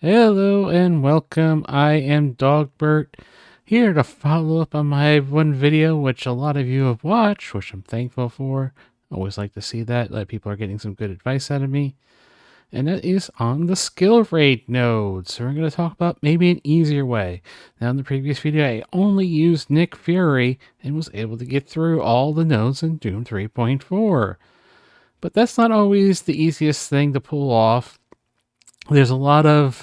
Hello and welcome. I am Dogbert, here to follow up on my one video, which a lot of you have watched, which I'm thankful for. Always like to see that people are getting some good advice out of me. And that is on the skill rate node. So we're going to talk about maybe an easier way. Now, in the previous video, I only used Nick Fury and was able to get through all the nodes in Doom 3.4. But that's not always the easiest thing to pull off. There's a lot of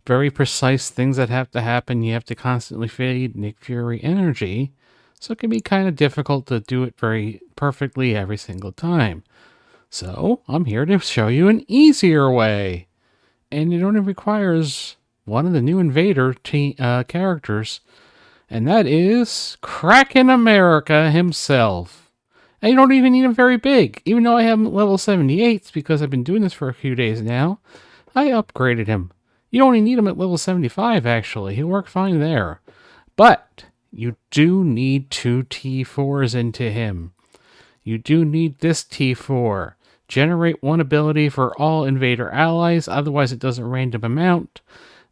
very precise things that have to happen. You have to constantly feed Nick Fury energy, so it can be kind of difficult to do it very perfectly every single time. So I'm here to show you an easier way, and it only requires one of the new Invader characters, and that is Kracken America himself. And you don't even need him very big. Even though I have him at level 78, because I've been doing this for a few days now, I upgraded him. You only need him at level 75, actually. He'll work fine there. But you do need two T4s into him. You do need this T4. Generate one ability for all Invader allies, otherwise it doesn't random amount.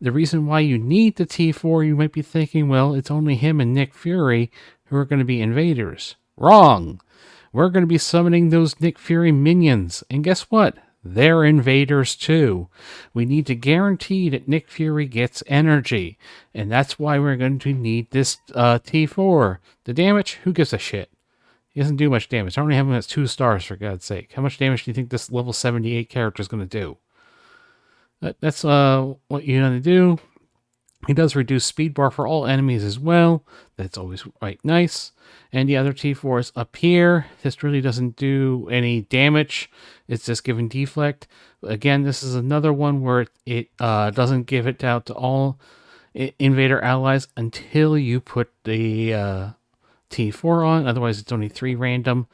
The reason why you need the T4, you might be thinking, well, it's only him and Nick Fury who are going to be Invaders. Wrong! We're going to be summoning those Nick Fury minions. And guess what? They're Invaders too. We need to guarantee that Nick Fury gets energy. And that's why we're going to need this T4. The damage? Who gives a shit? He doesn't do much damage. I only have him as 2 stars, for God's sake. How much damage do you think this level 78 character is going to do? That's what you're going to do. He does reduce speed bar for all enemies as well. That's always quite nice. And the other T4 is up here. This really doesn't do any damage. It's just giving deflect. Again, this is another one where it doesn't give it out to all Invader allies until you put the T4 on. Otherwise, it's only 3 random.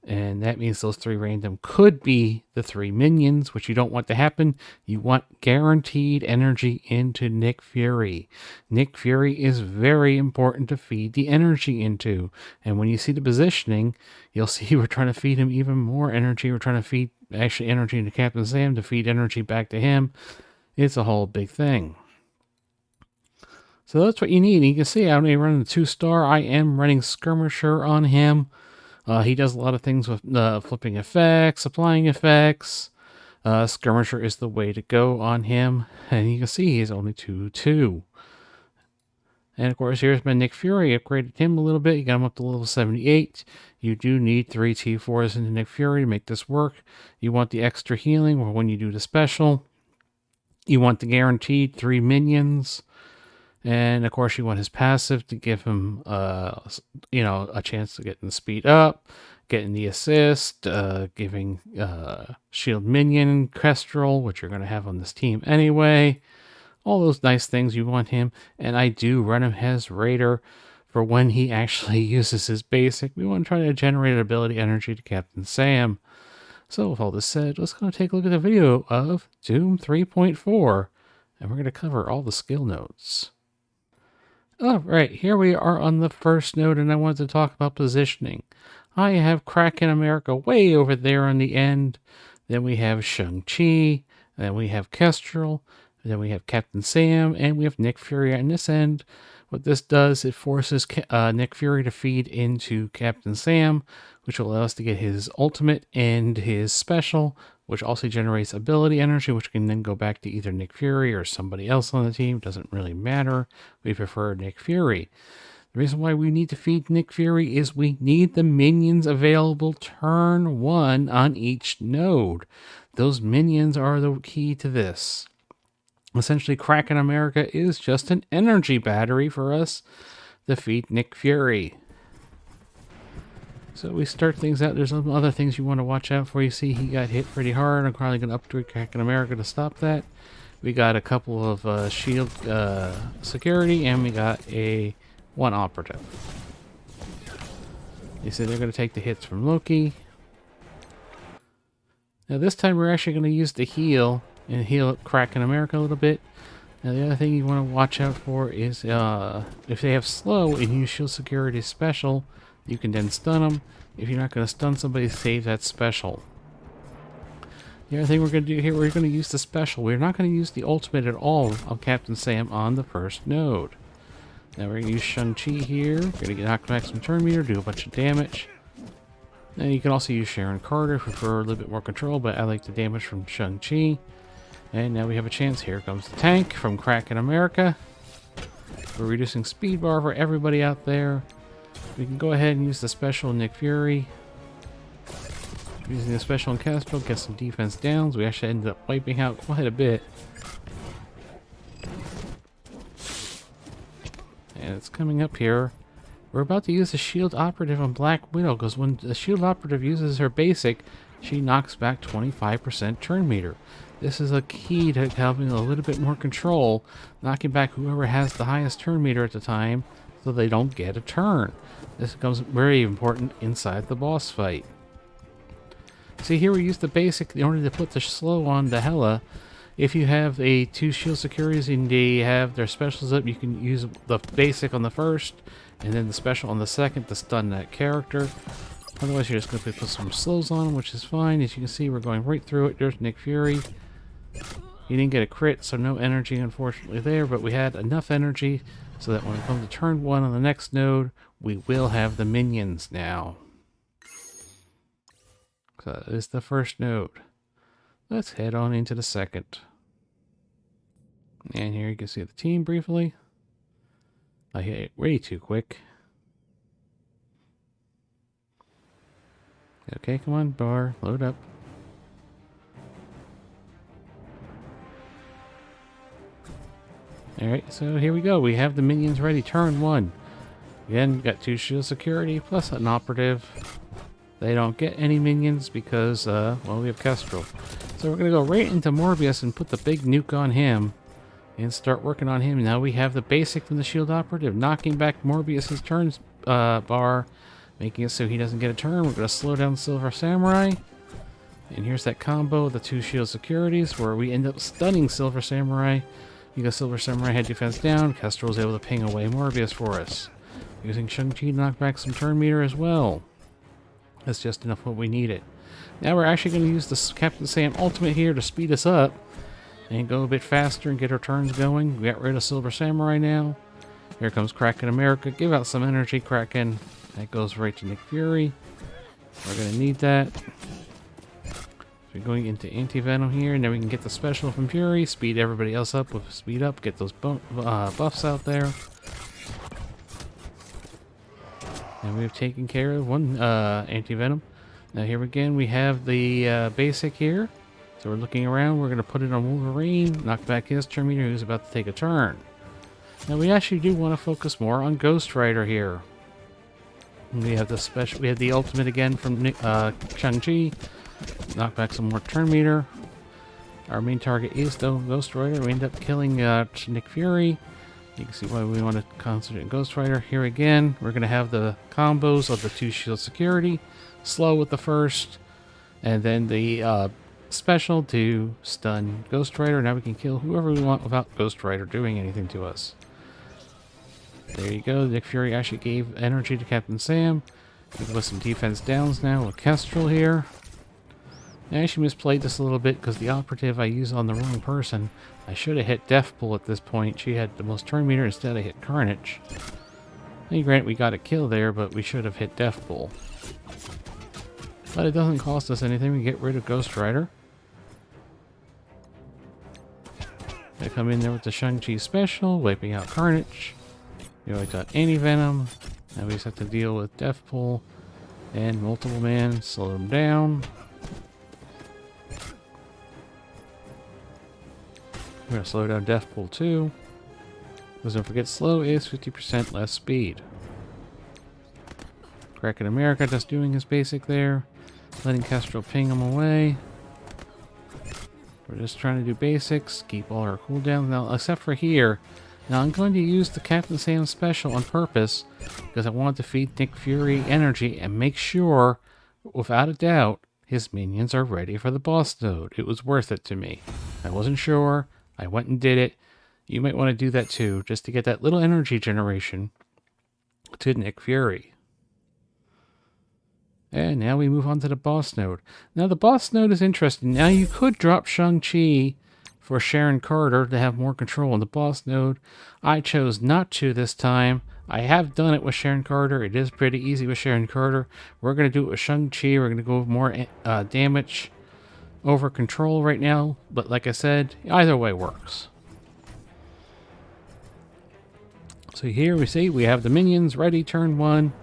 And that means those 3 random could be the 3 minions, which you don't want to happen. You want guaranteed energy into Nick Fury. Nick Fury is very important to feed the energy into. And when you see the positioning, you'll see we're trying to feed him even more energy. We're trying to feed actually energy into Captain Sam to feed energy back to him. It's a whole big thing. So that's what you need. You can see I'm running the 2-star. I am running Skirmisher on him. He does a lot of things with flipping effects, applying effects. Skirmisher is the way to go on him. And you can see he's only 2-2. And of course, here's my Nick Fury. Upgraded him a little bit. You got him up to level 78. You do need 3 T4s into Nick Fury to make this work. You want the extra healing or when you do the special. You want the guaranteed 3 minions. And of course, you want his passive to give him, a chance to get the speed up, getting the assist, giving shield minion, Kestrel, which you're going to have on this team anyway. All those nice things you want him. And I do run him as Raider for when he actually uses his basic. We want to try to generate ability energy to Captain Sam. So with all this said, let's go take a look at the video of Doom 3.4. And we're going to cover all the skill nodes. All right, here we are on the first node, and I wanted to talk about positioning. I have Kracken America way over there on the end. Then we have Shang-Chi. Then we have Kestrel. Then we have Captain Sam, and we have Nick Fury on this end. What this does, it forces Nick Fury to feed into Captain Sam, which will allow us to get his ultimate and his special, which also generates ability energy, which can then go back to either Nick Fury or somebody else on the team. Doesn't really matter. We prefer Nick Fury. The reason why we need to feed Nick Fury is we need the minions available turn 1 on each node. Those minions are the key to this. Essentially, Kracken America is just an energy battery for us to feed Nick Fury. So we start things out. There's some other things you want to watch out for. You see he got hit pretty hard. I'm probably going to upgrade Kracken America to stop that. We got a couple of shield security, and we got a 1 operative. You see they're going to take the hits from Loki. Now this time we're actually going to use the heal and heal up Kracken America a little bit. Now the other thing you want to watch out for is if they have slow and use shield security special, you can then stun them. If you're not going to stun somebody, save that special. The other thing we're going to do here, we're going to use the special. We're not going to use the ultimate at all of Captain Sam on the first node. Now we're going to use Shang-Chi here. We're going to knock back some turn meter, do a bunch of damage. And you can also use Sharon Carter for a little bit more control, but I like the damage from Shang-Chi. And now we have a chance. Here comes the tank from Kracken America. We're reducing speed bar for everybody out there. We can go ahead and use the special Nick Fury. Using the special in Castro, get some defense downs. We actually ended up wiping out quite a bit. And it's coming up here. We're about to use the shield operative on Black Widow, because when the shield operative uses her basic, she knocks back 25% turn meter. This is a key to having a little bit more control, knocking back whoever has the highest turn meter at the time, so they don't get a turn. This becomes very important inside the boss fight. See, here we use the basic in order to put the slow on the Hela. If you have a 2 shield securities and they have their specials up, you can use the basic on the first and then the special on the second to stun that character. Otherwise, you're just going to put some slows on them, which is fine. As you can see, we're going right through it. There's Nick Fury. He didn't get a crit, so no energy, unfortunately, there. But we had enough energy so that when it comes to turn 1 on the next node, we will have the minions now. So that is the first node. Let's head on into the second. And here you can see the team briefly. I hit it way too quick. Okay, come on, bar, load up. Alright, so here we go. We have the minions ready. Turn 1. Again, got 2 shield security plus an operative. They don't get any minions because, well, we have Kestrel. So we're going to go right into Morbius and put the big nuke on him and start working on him. Now we have the basic from the shield operative, knocking back Morbius's turns bar, making it so he doesn't get a turn. We're going to slow down Silver Samurai. And here's that combo of the 2 shield securities where we end up stunning Silver Samurai. Because Silver Samurai had defense down, Kestrel was able to ping away Morbius for us. Using Shang-Chi to knock back some turn meter as well. That's just enough what we needed. Now we're actually going to use the Captain Sam Ultimate here to speed us up and go a bit faster and get our turns going. We got rid of Silver Samurai now. Here comes Kracken America. Give out some energy, Kracken. That goes right to Nick Fury. We're going to need that. So we're going into Anti-Venom here, and then we can get the special from Fury, speed everybody else up with speed up, get those buffs out there. And we've taken care of one Anti-Venom. Now here again, we have the basic here. So we're looking around, we're going to put it on Wolverine, knock back his turn meter who's about to take a turn. Now we actually do want to focus more on Ghost Rider here. We have the special, we have the ultimate again from Shang-Chi. Knock back some more turn meter. Our main target is though Ghost Rider. We end up killing Nick Fury. You can see why we want to concentrate on Ghost Rider. Here again, we're going to have the combos of the 2 shield security. Slow with the first, and then the special to stun Ghost Rider. Now we can kill whoever we want without Ghost Rider doing anything to us. There you go. Nick Fury actually gave energy to Captain Sam. We can put some defense downs now with Kestrel here. I actually misplayed this a little bit because the operative I used on the wrong person. I should have hit Deathpool at this point. She had the most turn meter. Instead I hit Carnage. Hey, granted we got a kill there, but we should have hit Deathpool. But it doesn't cost us anything. We get rid of Ghost Rider. I come in there with the Shang-Chi special, wiping out Carnage. We already got Anti-Venom. Now we just have to deal with Deathpool and Multiple Man, slow them down. We're going to slow down Deathpool too. Because don't forget, slow is 50% less speed. Kracken America just doing his basic there. Letting Kestrel ping him away. We're just trying to do basics. Keep all our cooldowns now, except for here. Now I'm going to use the Captain Sam special on purpose. Because I want to feed Nick Fury energy and make sure, without a doubt, his minions are ready for the boss node. It was worth it to me. I wasn't sure. I went and did it. You might want to do that too, just to get that little energy generation to Nick Fury. And now we move on to the boss node. Now the boss node is interesting. Now you could drop Shang-Chi for Sharon Carter to have more control on the boss node. I chose not to this time. I have done it with Sharon Carter. It is pretty easy with Sharon Carter. We're going to do it with Shang-Chi. We're going to go with more damage over control right now. But like I said, either way works. So here we see we have the minions ready, turn 1.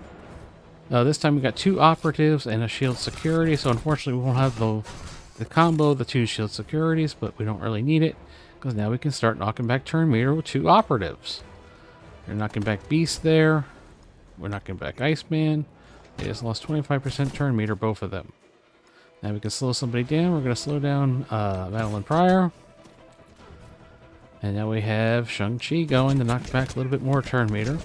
This time we got 2 operatives and a shield security, so unfortunately we won't have the combo of the 2 shield securities, but we don't really need it, because now we can start knocking back turn meter with 2 operatives. We're knocking back Beast there. We're knocking back Iceman. They just lost 25% turn meter, both of them. Now we can slow somebody down. We're going to slow down Madeline Pryor. And now we have Shang-Chi going to knock back a little bit more turn meter.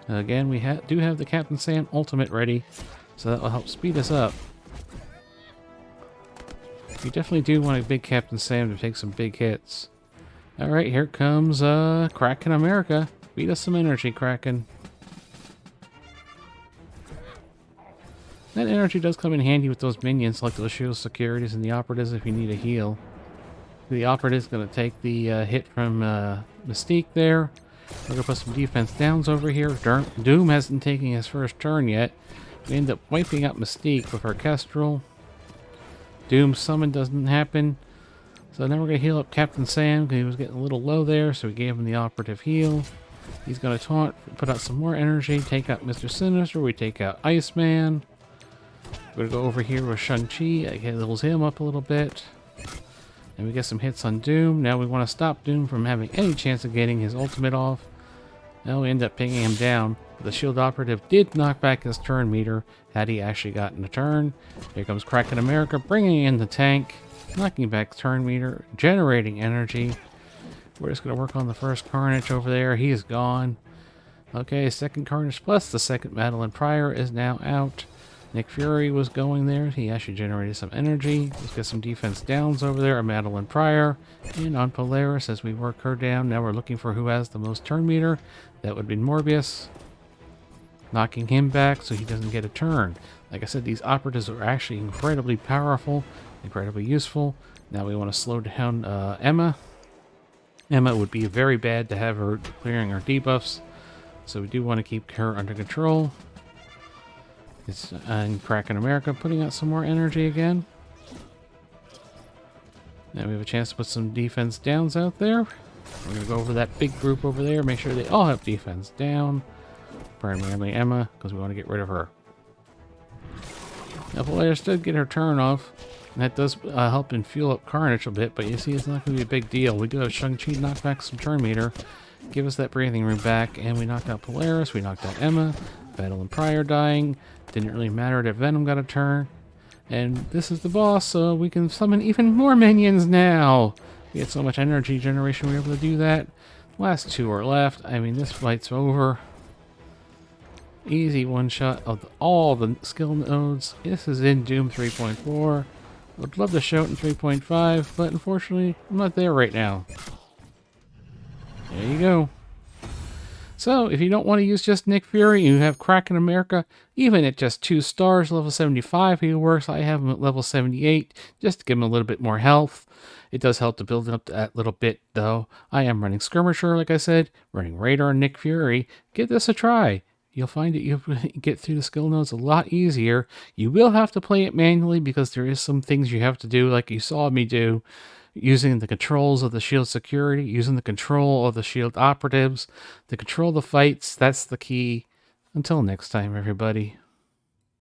Again, we do have the Captain Sam ultimate ready, so that will help speed us up. We definitely do want a big Captain Sam to take some big hits. Alright, here comes Kracken America. Beat us some energy, Kracken. That energy does come in handy with those minions, like those shield securities and the operatives if you need a heal. The operative's going to take the hit from Mystique there. We're going to put some defense downs over here. Doom hasn't taken his first turn yet. We end up wiping out Mystique with our Kestrel. Doom's summon doesn't happen. So now we're going to heal up Captain Sam because he was getting a little low there, so we gave him the operative heal. He's going to taunt, put out some more energy, take out Mr. Sinister. We take out Iceman. We're going to go over here with Shang-Chi. I heals him up a little bit. And we get some hits on Doom. Now we want to stop Doom from having any chance of getting his ultimate off. Now we end up pinging him down. The shield operative did knock back his turn meter had he actually gotten a turn. Here comes Kracken America bringing in the tank, knocking back turn meter, generating energy. We're just going to work on the first Carnage over there. He is gone. Okay, second Carnage plus the second Madeline Pryor is now out. Nick Fury was going there. He actually generated some energy. Let's get some defense downs over there. Madeline Pryor. And on Polaris, as we work her down, now we're looking for who has the most turn meter. That would be Morbius. Knocking him back so he doesn't get a turn. Like I said, these operatives are actually incredibly powerful, incredibly useful. Now we want to slow down Emma. Emma would be very bad to have her clearing our debuffs. So we do want to keep her under control. It's Kracken America putting out some more energy again. Now we have a chance to put some defense downs out there. We're going to go over that big group over there, make sure they all have defense down. Primarily Emma, because we want to get rid of her. Now Polaris did get her turn off, and that does help and fuel up Carnage a bit, but you see it's not going to be a big deal. We do have Shang-Chi knock back some turn meter, give us that breathing room back, and we knocked out Polaris, we knocked out Emma, Madeline Pryor dying. Didn't really matter that Venom got a turn. And this is the boss, so we can summon even more minions now. We had so much energy generation, we were able to do that. Last 2 are left. I mean, this fight's over. Easy one shot of all the skill nodes. This is in Doom 3.4. I would love to show it in 3.5, but unfortunately, I'm not there right now. There you go. So, if you don't want to use just Nick Fury, you have Kracken America, even at just 2 stars, level 75, he works. I have him at level 78, just to give him a little bit more health. It does help to build up that little bit, though. I am running Skirmisher, like I said, running Radar and Nick Fury. Give this a try. You'll find that you'll get through the skill nodes a lot easier. You will have to play it manually, because there is some things you have to do, like you saw me do. Using the controls of the shield security, using the control of the shield operatives, to control the fights. That's the key. Until next time, everybody.